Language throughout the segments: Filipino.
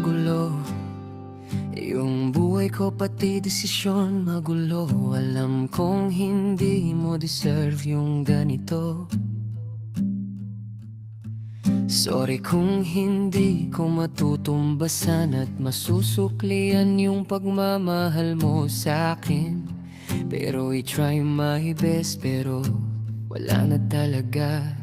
magulo. Yung buhay ko pati desisyon magulo. Alam kong hindi mo deserve yung ganito. Sorry kung hindi ko matutumbasan at masusuklian yung pagmamahal mo sa'kin. Pero I try my best pero wala na talaga.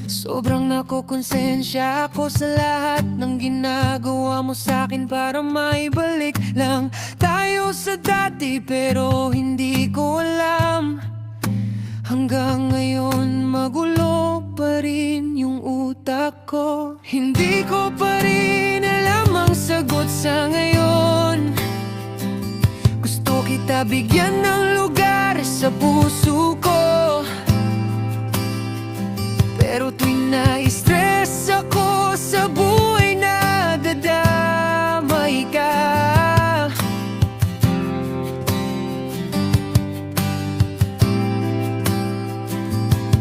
Sobrang nakokonsensya ako sa lahat ng ginagawa mo sa'kin para maibalik lang tayo sa dati. Pero hindi ko alam, hanggang ngayon magulo pa rin yung utak ko. Hindi ko pa rin alam ang sagot sa ngayon. Gusto kita bigyan ng lugar sa puso ko, pero tuwing na-stress ako sa buhay na dadamay ka.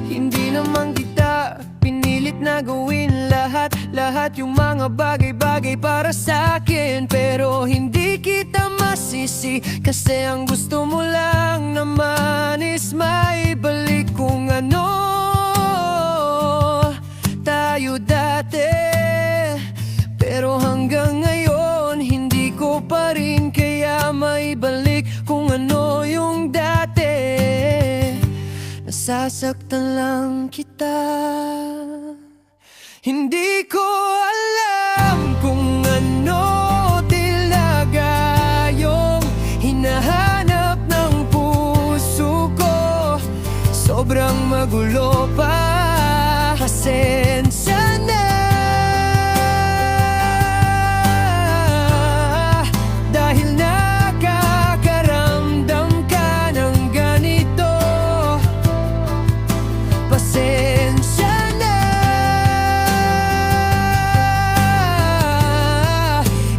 Hindi naman kita pinilit na gawin lahat yung mga bagay-bagay para sa'kin. Pero hindi kita masisi, kasi ang gusto mo lang naman is maibalik kung ano tayo dati. Pero hanggang ngayon hindi ko pa rin kaya maibalik kung ano yung dati. Nasasaktan lang kita. Hindi ko alam kung ano talaga yung hinahanap ng puso ko. Sobrang magulo pa, pasensya na. Dahil nakakaramdam ka ng ganito. Pasensya na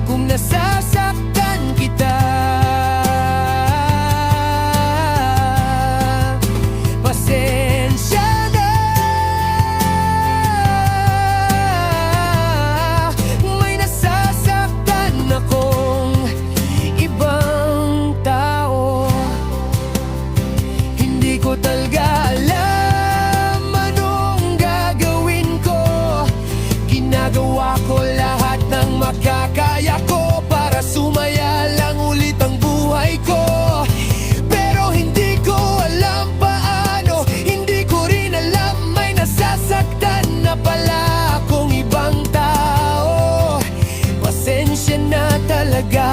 kung nasasaktan kita. Pasensya na, may nasasaktan akong ibang tao. Hindi ko talaga alam anong gagawin ko. Ginagawa ko lahat ng makakaya ko para sumaya lang ulit ang buhay ko. Pero hindi ko alam paano, hindi ko rin alam may nasasaktan na pala akong ibang tao. Pasensya na talaga.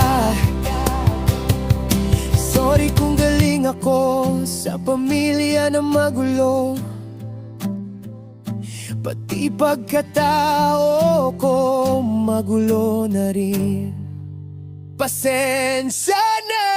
Sorry kung galing ako sa pamilya na magulo, pati pagkatao ko magulo na rin. Pasensya na.